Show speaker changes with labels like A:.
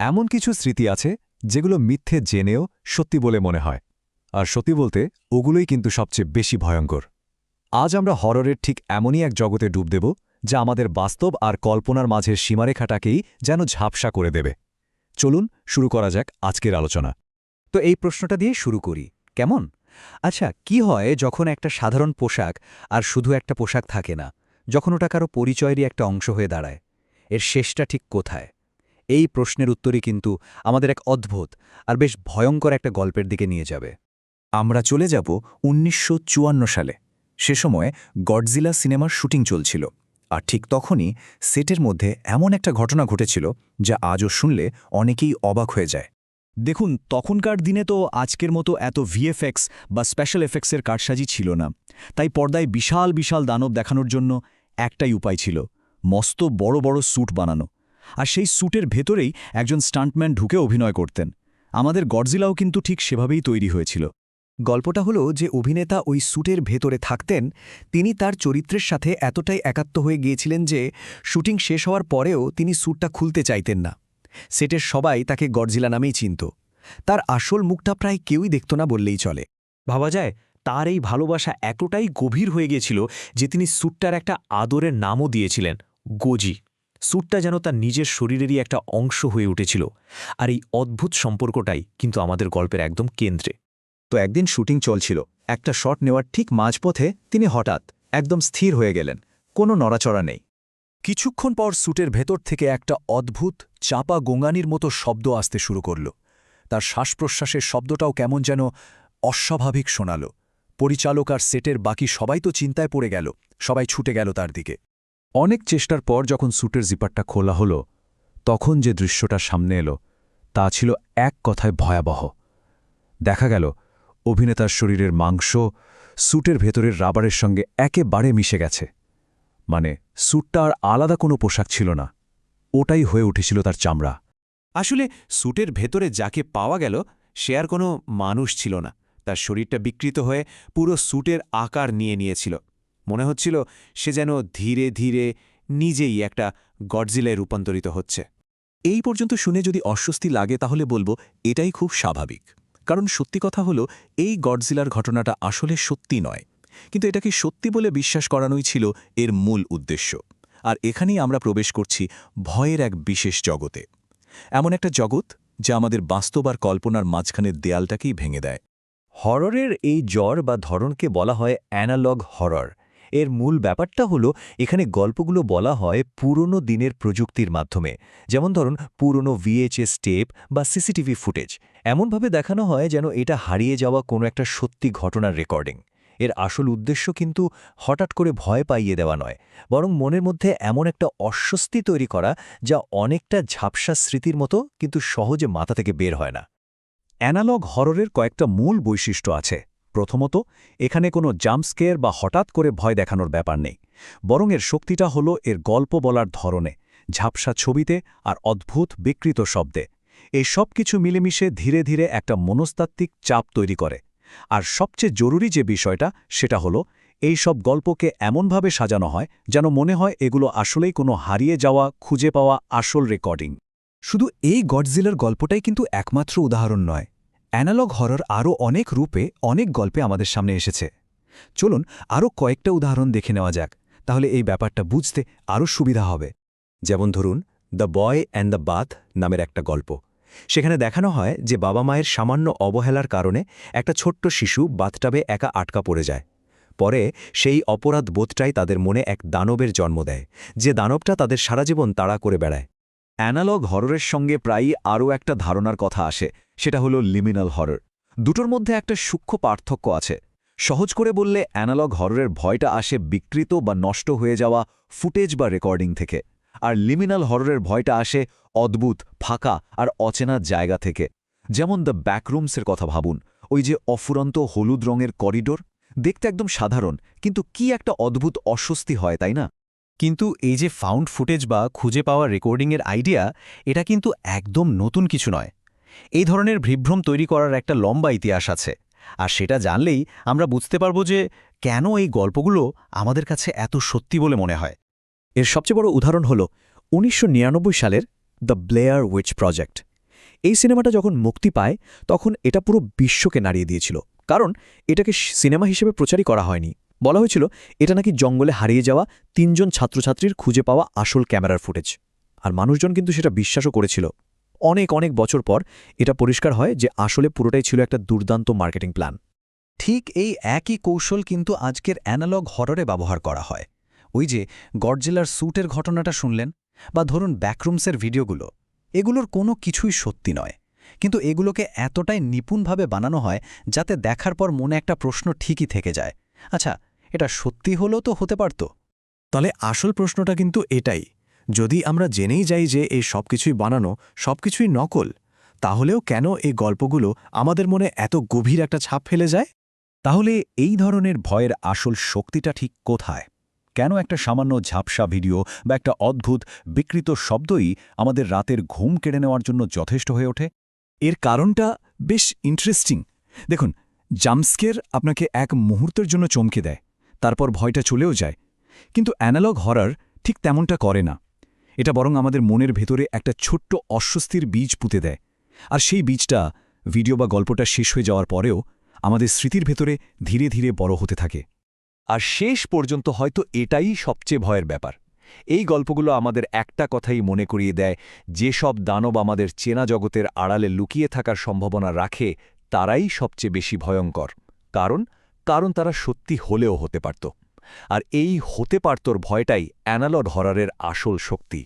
A: এমন কিছু স্মৃতি আছে যেগুলো মিথ্যে জেনেও সত্যি বলে মনে হয়, আর সত্যি বলতে ওগুলোই কিন্তু সবচেয়ে বেশি ভয়ঙ্কর। আজ আমরা হররের ঠিক এমনই এক জগতে ডুব দেব যা আমাদের বাস্তব আর কল্পনার মাঝের সীমারেখাটাকেই যেন ঝাপসা করে দেবে। চলুন শুরু করা যাক আজকের আলোচনা।
B: তো এই প্রশ্নটা দিয়ে শুরু করি, কেমন? আচ্ছা, কি হয় যখন একটা সাধারণ পোশাক আর শুধু একটা পোশাক থাকে না, যখন ওটা কারো পরিচয়েরই একটা অংশ হয়ে দাঁড়ায়? এর শেষটা ঠিক কোথায়? এই প্রশ্নের উত্তরই কিন্তু আমাদের এক অদ্ভুত আর বেশ ভয়ঙ্কর একটা গল্পের দিকে নিয়ে যাবে।
C: আমরা চলে যাব ১৯৫৪ সালে। সে সময়ে গডজিলা সিনেমার শুটিং চলছিল, আর ঠিক তখনই সেটের মধ্যে এমন একটা ঘটনা ঘটেছিল যা আজও শুনলে অনেকেই অবাক হয়ে যায়।
D: দেখুন, তখনকার দিনে তো আজকের মতো এত ভিএফএক্স বা স্পেশাল এফেক্টসের কারসাজি ছিল না। তাই পর্দায় বিশাল বিশাল দানব দেখানোর জন্য একটাই উপায় ছিল, মস্ত বড় বড় স্যুট বানানো। আর সেই স্যুটের ভেতরেই একজন স্টান্টম্যান ঢুকে অভিনয় করতেন। আমাদের গডজিলাও কিন্তু ঠিক সেভাবেই তৈরি হয়েছিল।
B: গল্পটা হলো যে অভিনেতা ওই স্যুটের ভেতরে থাকতেন, তিনি তার চরিত্রের সাথে এতটাই একাত্ম হয়ে গিয়েছিলেন যে শুটিং শেষ হওয়ার পরেও তিনি স্যুটটা খুলতে চাইতেন না। সেটের সবাই তাকে গডজিলা নামেই চিনত। তার আসল মুখটা প্রায় কেউই দেখত না বললেই চলে।
E: ভাবা যায়, তার এই ভালোবাসা এতটাই গভীর হয়ে গিয়েছিল যে তিনি স্যুটটার একটা আদরের নামও দিয়েছিলেন, গোজি। স্যুটটা যেন তার নিজের শরীরেরই একটা অংশ হয়ে উঠেছিল। আর এই অদ্ভুত সম্পর্কটাই কিন্তু আমাদের গল্পের একদম কেন্দ্রে।
C: তো একদিন শুটিং চলছিল, একটা শট নেওয়ার ঠিক মাঝপথে তিনি হঠাৎ একদম স্থির হয়ে গেলেন, কোনো নড়াচড়া নেই।
A: কিছুক্ষণ পর স্যুটের ভেতর থেকে একটা অদ্ভুত চাপা গোঙানির মতো শব্দ আসতে শুরু করল। তার শ্বাসপ্রশ্বাসের শব্দটাও কেমন যেন অস্বাভাবিক শোনাল। পরিচালক আর সেটের বাকি সবাই তো চিন্তায় পড়ে গেল, সবাই ছুটে গেল তার দিকে। অনেক চেষ্টার পর যখন স্যুটের জিপারটা খোলা হলো, তখন যে দৃশ্যটা সামনে এলো তা ছিল এক কথায় ভয়াবহ। দেখা গেল অভিনেতার শরীরের মাংস স্যুটের ভেতরের রাবারের সঙ্গে একেবারে মিশে গেছে। মানে স্যুটটা আর আলাদা কোনো পোশাক ছিল না, ওটাই হয়ে উঠেছিল তার চামড়া।
E: আসলে স্যুটের ভেতরে যাকে পাওয়া গেল সে আর কোনো মানুষ ছিল না। তার শরীরটা বিকৃত হয়ে পুরো স্যুটের আকার নিয়ে নিয়েছিল। মনে হচ্ছিল সে যেন ধীরে ধীরে নিজেই একটা গডজিলায় রূপান্তরিত হচ্ছে।
C: এই পর্যন্ত শুনে যদি অস্বস্তি লাগে তাহলে বলবো এটাই খুব স্বাভাবিক, কারণ সত্যি কথা হলো এই গডজিলার ঘটনাটা আসলে সত্যি নয়, কিন্তু এটাকে সত্যি বলে বিশ্বাস করানোই ছিল এর মূল উদ্দেশ্য। আর এখানেই আমরা প্রবেশ করছি ভয়ের এক বিশেষ জগতে, এমন একটা জগৎ যা আমাদের বাস্তব আর কল্পনার মাঝখানের দেয়ালটাকেই ভেঙে দেয়।
B: হররের এই জ্বর বা ধরনকে বলা হয় অ্যানালগ হরর। এর মূল ব্যাপারটা হলো, এখানে গল্পগুলো বলা হয় পুরনো দিনের প্রযুক্তির মাধ্যমে। যেমন ধরুন, পুরনো ভিএইচএস টেপ বা সিসিটিভি ফুটেজ এমনভাবে দেখানো হয় যেন এটা হারিয়ে যাওয়া কোনো একটা সত্যি ঘটনার রেকর্ডিং। এর আসল উদ্দেশ্য কিন্তু হঠাৎ করে ভয় পাইয়ে দেওয়া নয়, বরং মনের মধ্যে এমন একটা অস্বস্তি তৈরি করা যা অনেকটা ঝাপসা স্মৃতির মতো, কিন্তু সহজে মাথা থেকে বের হয় না।
A: অ্যানালগ হররের কয়েকটা মূল বৈশিষ্ট্য আছে। প্রথমত, এখানে কোনো জাম্পস্কেয়ার বা হঠাৎ করে ভয় দেখানোর ব্যাপার নেই, বরং এর শক্তিটা হলো এর গল্প বলার ধরনে, ঝাপসা ছবিতে আর অদ্ভুত বিকৃত শব্দে। এই সব কিছু মিলেমিশে ধীরে ধীরে একটা মনস্তাত্ত্বিক চাপ তৈরি করে। আর সবচেয়ে জরুরি যে বিষয়টা, সেটা হলো এই সব গল্পকে এমনভাবে সাজানো হয় যেন মনে হয় এগুলো আসলেই কোনো হারিয়ে যাওয়া, খুঁজে পাওয়া আসল রেকর্ডিং।
B: শুধু এই গডজিলার গল্পটাই কিন্তু একমাত্র উদাহরণ নয়। অ্যানালগ হরর আরও অনেক রূপে, অনেক গল্পে আমাদের সামনে এসেছে। চলুন আরও কয়েকটা উদাহরণ দেখে নেওয়া যাক, তাহলে এই ব্যাপারটা বুঝতে আরও সুবিধা হবে।
C: যেমন ধরুন the boy and the bath নামের একটা গল্প। সেখানে দেখানো হয় যে বাবা মায়ের সামান্য অবহেলার কারণে একটা ছোট্ট শিশু বাথটাবে একা আটকা পড়ে যায়। পরে সেই অপরাধ বোধটাই তাদের মনে এক দানবের জন্ম দেয়, যে দানবটা তাদের সারাজীবন তাড়া করে বেড়ায়।
A: অ্যানালগ হররের সঙ্গে প্রায়ই আরও একটা ধারণার কথা আসে, সেটা হলো লিমিনাল হরর। দুটোর মধ্যে একটা সূক্ষ্ম পার্থক্য আছে। সহজ করে বললে অ্যানালগ হররের ভয়টা আসে বিকৃত বা নষ্ট হয়ে যাওয়া ফুটেজ বা রেকর্ডিং থেকে, আর লিমিনাল হররের ভয়টা আসে অদ্ভুত, ফাঁকা আর অচেনা জায়গা থেকে। যেমন দ্য ব্যাকরুমসের কথা ভাবুন, ওই যে অফুরন্ত হলুদ রঙের করিডোর, দেখতে একদম সাধারণ, কিন্তু কি একটা অদ্ভুত অস্বস্তি হয়, তাই না?
B: কিন্তু এই যে ফাউন্ড ফুটেজ বা খুঁজে পাওয়া রেকর্ডিংয়ের আইডিয়া, এটা কিন্তু একদম নতুন কিছু নয়। এই ধরনের বিভ্রম তৈরি করার একটা লম্বা ইতিহাস আছে, আর সেটা জানলেই আমরা বুঝতে পারব যে কেন এই গল্পগুলো আমাদের কাছে এত সত্যি বলে মনে হয়।
C: এর সবচেয়ে বড় উদাহরণ হল ১৯৯৯ সালের
D: দ্য ব্লেয়ার উইচ প্রজেক্ট। এই সিনেমাটা যখন মুক্তি পায় তখন এটা পুরো বিশ্বকে নাড়িয়ে দিয়েছিল, কারণ এটাকে সিনেমা হিসেবে প্রচারই করা হয়নি। বলা হয়েছিল এটা নাকি জঙ্গলে হারিয়ে যাওয়া ৩ জন ছাত্রছাত্রীর খুঁজে পাওয়া আসল ক্যামেরার ফুটেজ। আর মানুষজন কিন্তু সেটা বিশ্বাসও করেছিল। অনেক অনেক বছর পর এটা পরিষ্কার হয় যে আসলে পুরোটাই ছিল একটা দুর্দান্ত মার্কেটিং প্ল্যান।
A: ঠিক এই একই কৌশল কিন্তু আজকের অ্যানালগ হররে ব্যবহার করা হয়। ওই যে গডজিলার স্যুটের ঘটনাটা শুনলেন, বা ধরুন ব্যাকরুমসের ভিডিওগুলো, এগুলোর কোনো কিছুই সত্যি নয়, কিন্তু এগুলোকে এতটাই নিপুণভাবে বানানো হয় যাতে দেখার পর মনে একটা প্রশ্ন ঠিকই থেকে যায়, আচ্ছা এটা সত্যি হলেও তো হতে পারত।
C: তাহলে আসল প্রশ্নটা কিন্তু এটাই, যদি আমরা জেনেই যাই যে এই সবকিছুই বানানো, সবকিছুই নকল, তাহলেও কেন এই গল্পগুলো আমাদের মনে এত গভীর একটা ছাপ ফেলে যায়?
A: তাহলে এই ধরনের ভয়ের আসল শক্তিটা ঠিক কোথায়? কেন একটা সামান্য ঝাপসা ভিডিও বা একটা অদ্ভুত বিকৃত শব্দই আমাদের রাতের ঘুম কেড়ে নেওয়ার জন্য যথেষ্ট হয়ে ওঠে? এর কারণটা বেশ ইন্টারেস্টিং। দেখুন, জাম্পস্কের আপনাকে এক মুহূর্তের জন্য চমকে দেয়, তারপর ভয়টা চলেও যায়। কিন্তু অ্যানালগ হরর ঠিক তেমনটা করে না। এটা বরং আমাদের মনের ভেতরে একটা ছোট্ট অস্বস্তির বীজ পুঁতে দেয়, আর সেই বীজটা ভিডিও বা গল্পটা শেষ হয়ে যাওয়ার পরেও আমাদের স্মৃতির ভেতরে ধীরে ধীরে বড় হতে থাকে।
B: আর শেষ পর্যন্ত হয়তো এটাই সবচেয়ে ভয়ের ব্যাপার। এই গল্পগুলো আমাদের একটা কথাই মনে করিয়ে দেয়, যেসব দানব আমাদের চেনা জগতের আড়ালে লুকিয়ে থাকার সম্ভাবনা রাখে তারাই সবচেয়ে বেশি ভয়ঙ্কর। কারণ তারা সত্যি হলেও হতে পারত। আর এই হতে পারতর ভয়টাই অ্যানালগ হররের আসল শক্তি।